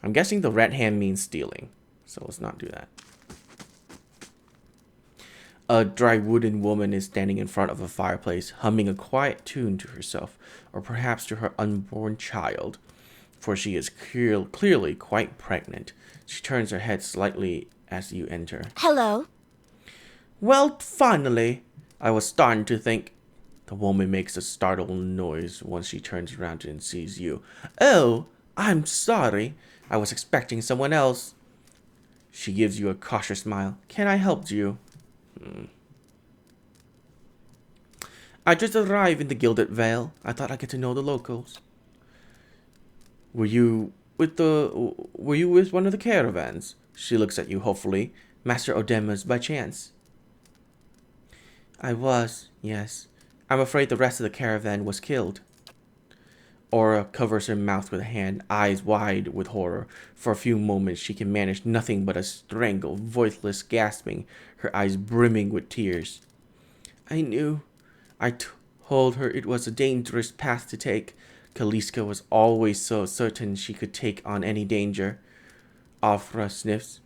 I'm guessing the red hand means stealing. So let's not do that. A dry wooden woman is standing in front of a fireplace, humming a quiet tune to herself, or perhaps to her unborn child, for she is clearly quite pregnant. She turns her head slightly as you enter. Hello. Well, finally, I was starting to think. The woman makes a startled noise once she turns around and sees you. Oh, I'm sorry. I was expecting someone else. She gives you a cautious smile. Can I help you? I just arrived in the Gilded Vale. I thought I'd get to know the locals. Were you with one of the caravans? She looks at you hopefully. Master Odemas by chance? I was, yes. I'm afraid the rest of the caravan was killed. Aura covers her mouth with a hand, eyes wide with horror. For a few moments she can manage nothing but a strangled, voiceless gasping, her eyes brimming with tears. I knew. I told her it was a dangerous path to take. Kaliska was always so certain she could take on any danger. Afra sniffs.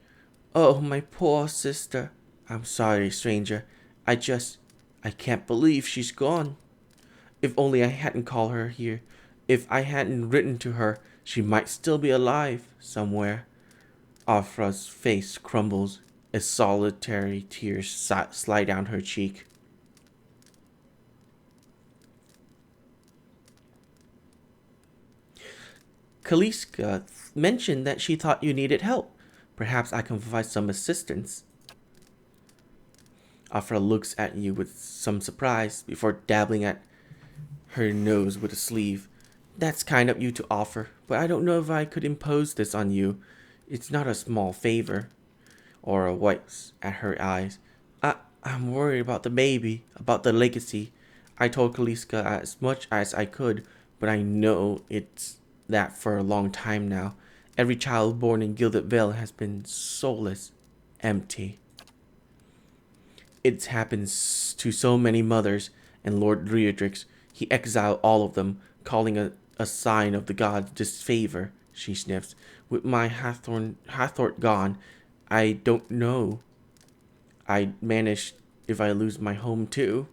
Oh, my poor sister. I'm sorry, stranger. I can't believe she's gone. If only I hadn't called her here. If I hadn't written to her, she might still be alive somewhere. Afra's face crumbles as solitary tears slide down her cheek. Kaliska mentioned that she thought you needed help. Perhaps I can provide some assistance. Afra looks at you with some surprise before dabbling at her nose with a sleeve. That's kind of you to offer, but I don't know if I could impose this on you. It's not a small favor. Aura wipes at her eyes. I'm worried about the baby, about the legacy. I told Kaliska as much as I could, but I know it's that for a long time now. Every child born in Gilded Vale has been soulless, empty. It happens to so many mothers, and Lord Riedrix, he exiled all of them, calling a sign of the god's disfavor, she sniffs. With my Hathort gone, I don't know. I'd manage if I lose my home too.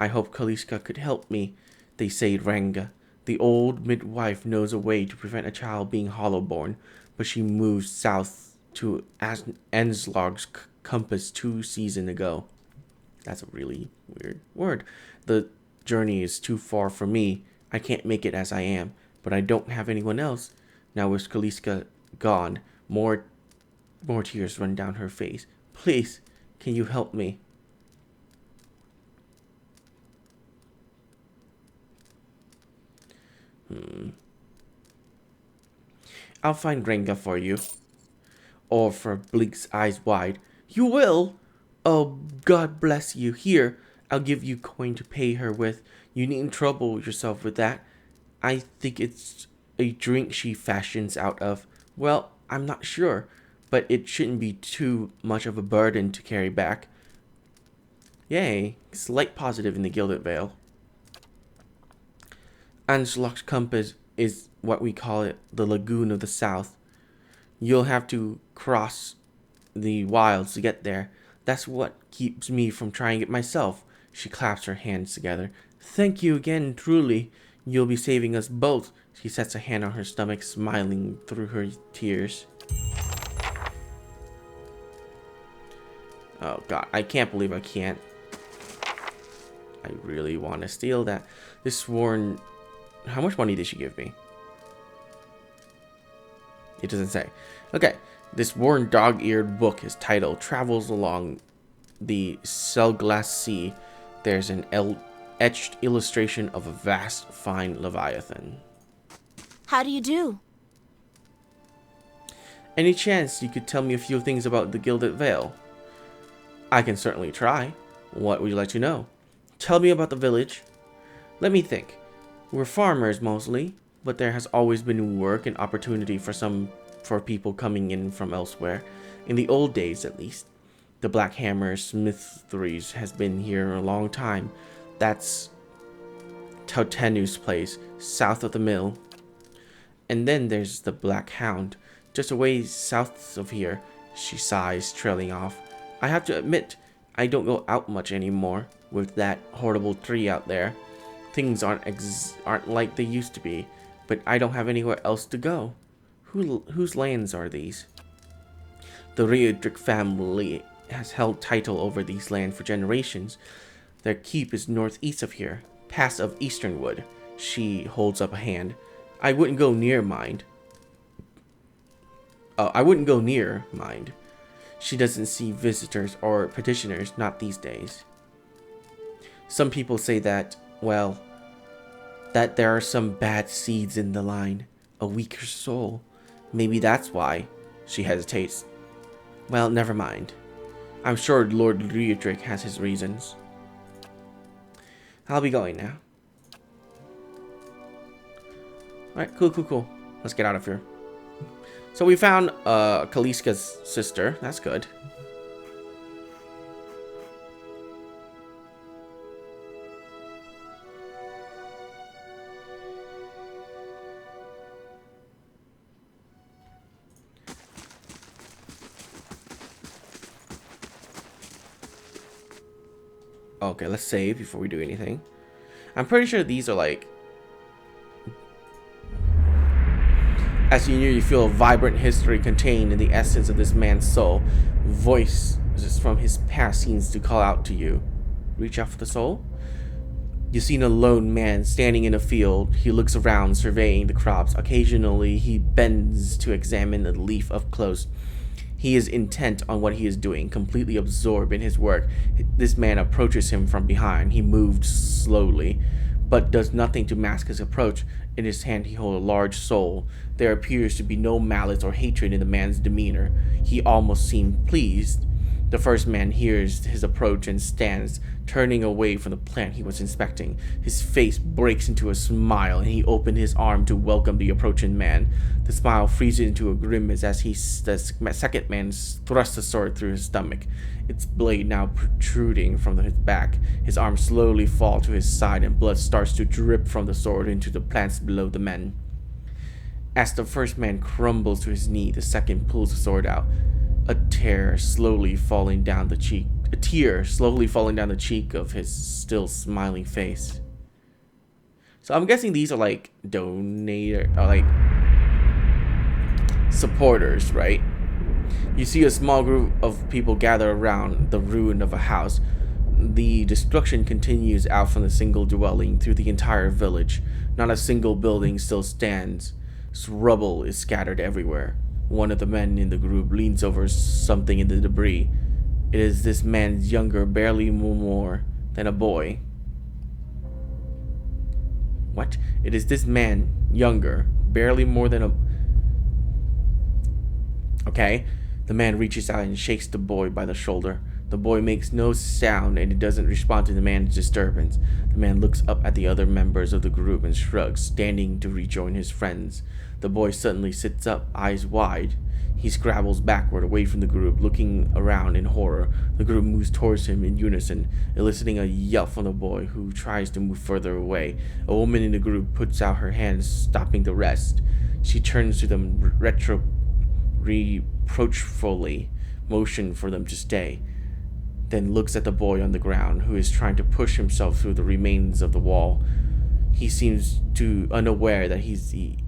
I hope Kaliska could help me, they say Ranga. The old midwife knows a way to prevent a child being hollowborn, but she moved south to Enslog's compass 2 seasons ago. That's a really weird word. The journey is too far for me. I can't make it as I am, but I don't have anyone else. Now with Kaliska gone, more tears run down her face. Please, can you help me? I'll find Renga for you. Orfra blinks eyes wide. You will? Oh, God bless you. Here, I'll give you coin to pay her with. You needn't trouble yourself with that. I think it's a drink she fashions out of. Well, I'm not sure, but it shouldn't be too much of a burden to carry back. Yay, slight positive in the Gilded Vale. Angeloc's compass is what we call it, the Lagoon of the South. You'll have to cross the wilds to get there. That's what keeps me from trying it myself. She claps her hands together. Thank you again, truly. You'll be saving us both. She sets a hand on her stomach, smiling through her tears. Oh god, I can't believe I can't. I really want to steal that. This sworn... How much money did she give me? It doesn't say. Okay, this worn dog-eared book is titled Travels Along the Soulless Sea. There's an etched illustration of a vast, fine leviathan. How do you do? Any chance you could tell me a few things about the Gilded Vale? I can certainly try. What would you like to know? Tell me about the village. Let me think. We're farmers mostly, but there has always been work and opportunity for people coming in from elsewhere. In the old days, at least. The Black Hammer Smitheries has been here a long time. That's Tautenu's place, south of the mill. And then there's the Black Hound, just a ways south of here. She sighs, trailing off. I have to admit, I don't go out much anymore with that horrible tree out there. Things aren't like they used to be, but I don't have anywhere else to go. Whose lands are these? The Riedrich family has held title over these lands for generations. Their keep is northeast of here, past of Easternwood. She holds up a hand. I wouldn't go near, mind. She doesn't see visitors or petitioners, not these days. Some people say that, well, that there are some bad seeds in the line, a weaker soul. Maybe that's why. She hesitates. Well, never mind. I'm sure Lord Riedrich has his reasons. I'll be going now. Alright, cool. Let's get out of here. So we found Kaliska's sister. That's good. Okay, let's save before we do anything. I'm pretty sure these are like... As you near, you feel a vibrant history contained in the essence of this man's soul. Voices from his past seems to call out to you. Reach out for the soul? You see a lone man standing in a field. He looks around, surveying the crops. Occasionally, he bends to examine a leaf up close. He is intent on what he is doing, completely absorbed in his work. This man approaches him from behind. He moved slowly, but does nothing to mask his approach. In his hand he holds a large soul. There appears to be no malice or hatred in the man's demeanor. He almost seemed pleased. The first man hears his approach and stands, turning away from the plant he was inspecting. His face breaks into a smile, and he opened his arm to welcome the approaching man. The smile freezes into a grimace as the second man thrusts the sword through his stomach, its blade now protruding from his back. His arm slowly falls to his side, and blood starts to drip from the sword into the plants below the man. As the first man crumbles to his knee, the second pulls the sword out. A tear slowly falling down the cheek of his still smiling face. So I'm guessing these are like supporters, right? You see a small group of people gather around the ruin of a house. The destruction continues out from the single dwelling through the entire village. Not a single building still stands. Rubble is scattered everywhere. One of the men in the group leans over something in the debris. It is this man's younger, barely more than a boy. What? It is this man, younger, barely more than a... Okay. The man reaches out and shakes the boy by the shoulder. The boy makes no sound, and it doesn't respond to the man's disturbance. The man looks up at the other members of the group and shrugs, standing to rejoin his friends. The boy suddenly sits up, eyes wide. He scrabbles backward away from the group, looking around in horror. The group moves towards him in unison, eliciting a yelp from the boy, who tries to move further away. A woman in the group puts out her hands, stopping the rest. She turns to them reproachfully, motion for them to stay, then looks at the boy on the ground, who is trying to push himself through the remains of the wall. He seems to unaware that he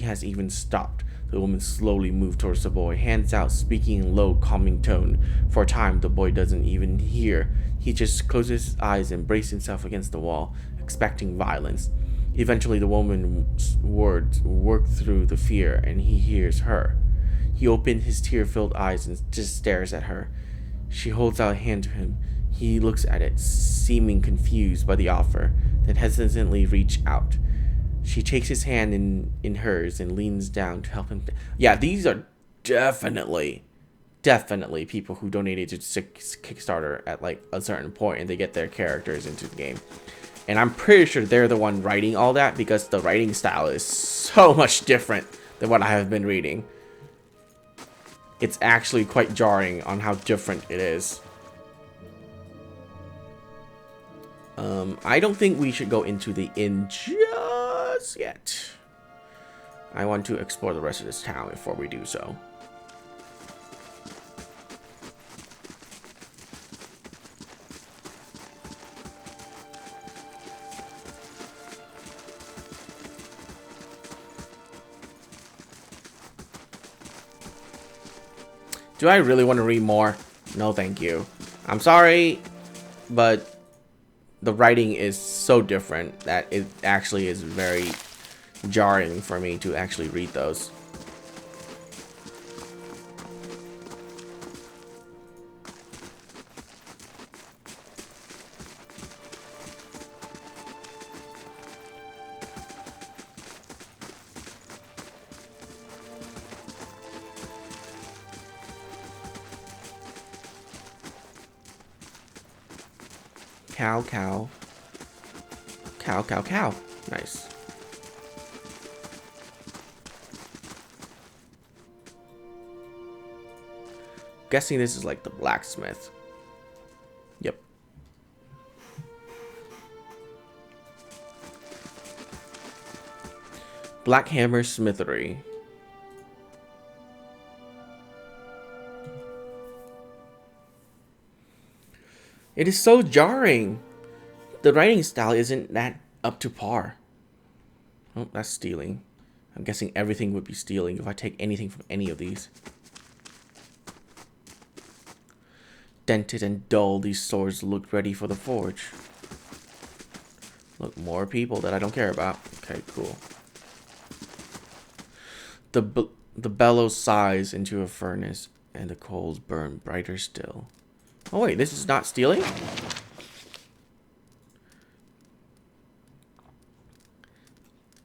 has even stopped. The woman slowly moved towards the boy, hands out, speaking in low, calming tone. For a time, the boy doesn't even hear. He just closes his eyes and braces himself against the wall, expecting violence. Eventually, the woman's words work through the fear, and he hears her. He opens his tear-filled eyes and just stares at her. She holds out a hand to him. He looks at it, seeming confused by the offer, then hesitantly reaches out. She takes his hand in hers and leans down to help him. Yeah, these are definitely people who donated to Kickstarter at like a certain point, and they get their characters into the game. And I'm pretty sure they're the one writing all that, because the writing style is so much different than what I have been reading. It's actually quite jarring on how different it is. I don't think we should go into the inn just yet. I want to explore the rest of this town before we do so. Do I really want to read more? No, thank you. I'm sorry, but the writing is so different that it actually is very jarring for me to actually read those. Cow, cow. Cow, cow, cow. Nice. Guessing this is like the blacksmith. Yep. Black Hammer Smithery. It is so jarring. The writing style isn't that up to par. Oh, that's stealing. I'm guessing everything would be stealing if I take anything from any of these. Dented and dull, these swords look ready for the forge. Look, more people that I don't care about. Okay, cool. The bellows sighs into a furnace, and the coals burn brighter still. Oh wait, this is not stealing?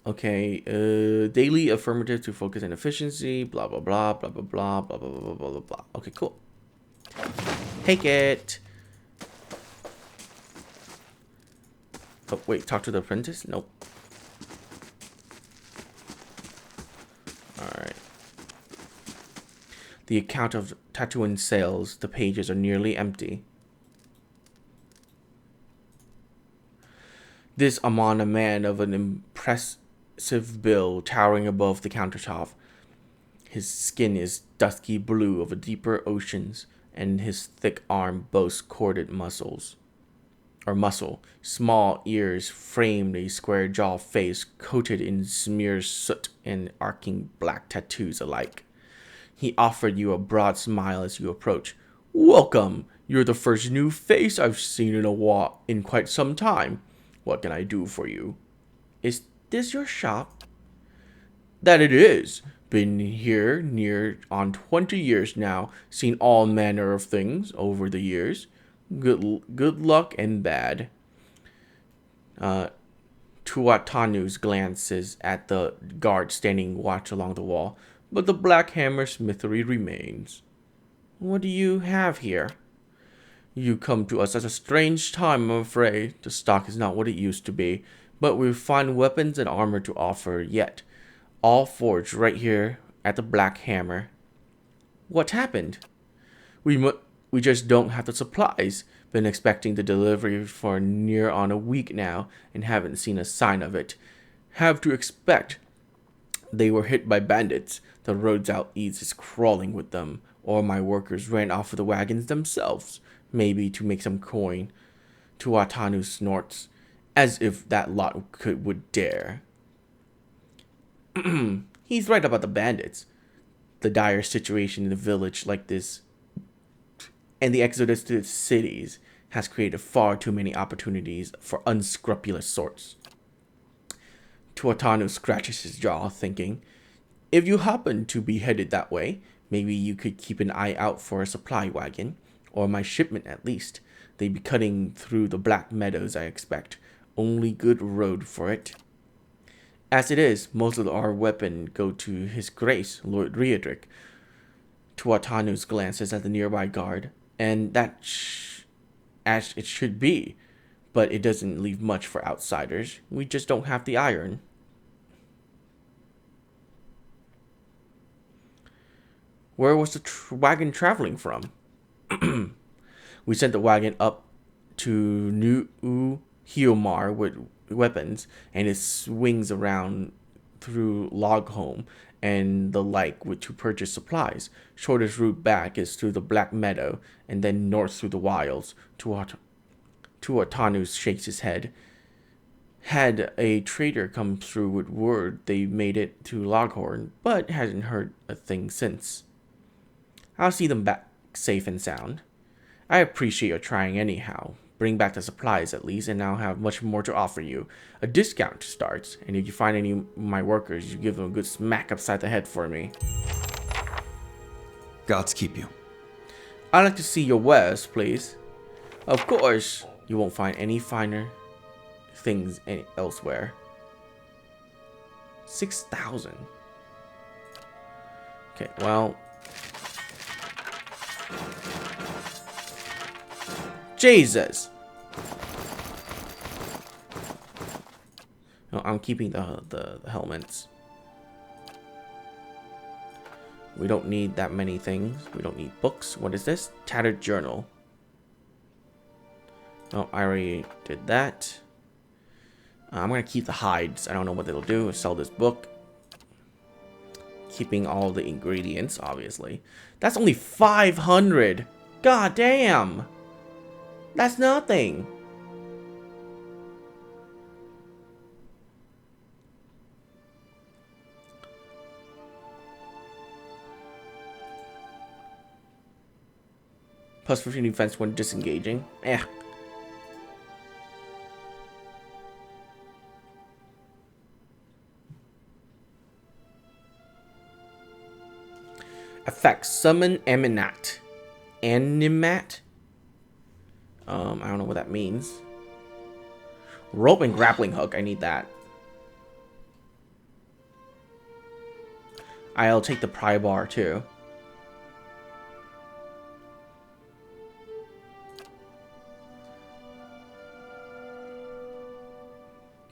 Okay, daily affirmative to focus and efficiency, blah blah blah, blah blah blah, blah blah blah blah blah blah. Okay, cool. Take it. Oh wait, talk to the apprentice? Nope. Alright. The account of Tatooine sales, the pages are nearly empty. This among a man of an impressive build, towering above the countertop. His skin is dusky blue of a deeper oceans, and his thick arm boasts corded muscle. Small ears framed a square jaw face coated in smeared soot and arcing black tattoos alike. He offered you a broad smile as you approach. Welcome! You're the first new face I've seen in quite some time. What can I do for you? Is this your shop? That it is. Been here near on 20 years now. Seen all manner of things over the years. Good luck and bad. Tuatanu's glances at the guard standing watch along the wall, but the Black Hammer Smithery remains. What do you have here? You come to us at a strange time, I'm afraid. The stock is not what it used to be, but we've fine weapons and armor to offer yet. all forged right here at the Black Hammer. What happened? We just don't have the supplies. Been expecting the delivery for near on a week now and haven't seen a sign of it. Have to expect they were hit by bandits. The roads out east is crawling with them, or my workers ran off with the wagons themselves, maybe to make some coin. Tuatanu snorts, as if that lot would dare. He's right about the bandits. The dire situation in the village like this and the exodus to the cities has created far too many opportunities for unscrupulous sorts. Tuatanu scratches his jaw, thinking, if you happen to be headed that way, maybe you could keep an eye out for a supply wagon, or my shipment at least. They'd be cutting through the Black Meadows, I expect. Only good road for it. As it is, most of our weapon go to His Grace, Lord Riedric. Tuatanu's glances at the nearby guard, and as it should be, but it doesn't leave much for outsiders. We just don't have the iron. Where was the wagon traveling from? We sent the wagon up to New Hiomar with weapons, and it swings around through Logholm and the like to purchase supplies. Shortest route back is through the Black Meadow and then north through the wilds. Tuatanu shakes his head. Had a trader come through with word they made it to Loghorn, but hasn't heard a thing since. I'll see them back safe and sound. I appreciate your trying anyhow. Bring back the supplies at least, and I'll have much more to offer you. A discount starts, and if you find any of my workers, you give them a good smack upside the head for me. Gods keep you. I'd like to see your wares, please. Of course, you won't find any finer things elsewhere. 6,000. Okay, well. Jesus! No, I'm keeping the helmets. We don't need that many things. We don't need books. What is this? Tattered journal. Oh, I already did that. I'm gonna keep the hides. I don't know what it'll do. Sell this book. Keeping all the ingredients, obviously. That's only 500. God damn. That's nothing. Plus 15 defense when disengaging. Effect. Summon Eminat. Animat? I don't know what that means. Rope and grappling hook. I need that. I'll take the pry bar too.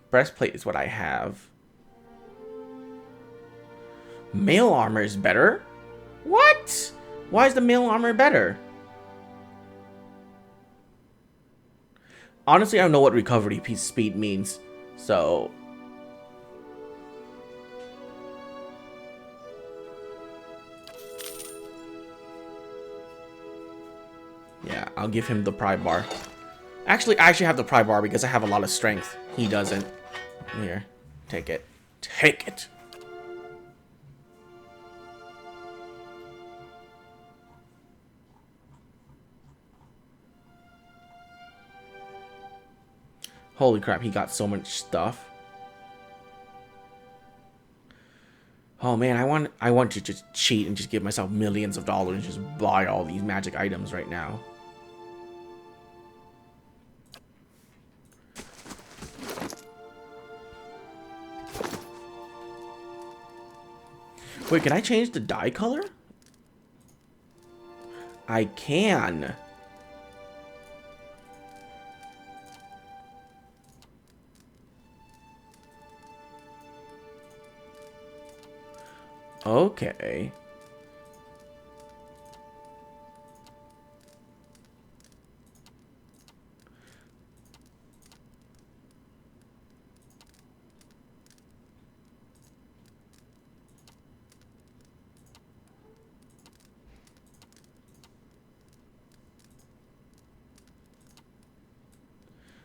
Breastplate is what I have. Mail armor is better? What? Why is the mail armor better? Honestly, I don't know what recovery speed means, so... yeah, I'll give him the pry bar. Actually, I actually have the pry bar because I have a lot of strength. He doesn't. Here, take it. Take it! Holy crap, he got so much stuff. Oh man, I want to just cheat and just give myself millions of dollars and just buy all these magic items right now. Wait, can I change the dye color? I can. Okay.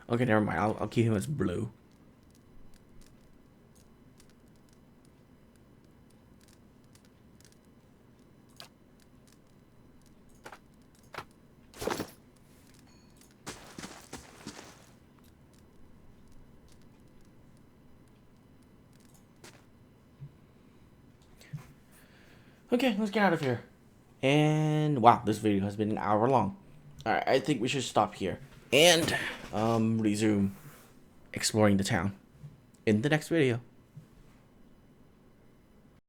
Okay, never mind. I'll keep him as blue. Okay, let's get out of here. And wow, this video has been an hour long. Alright, I think we should stop here and resume exploring the town in the next video.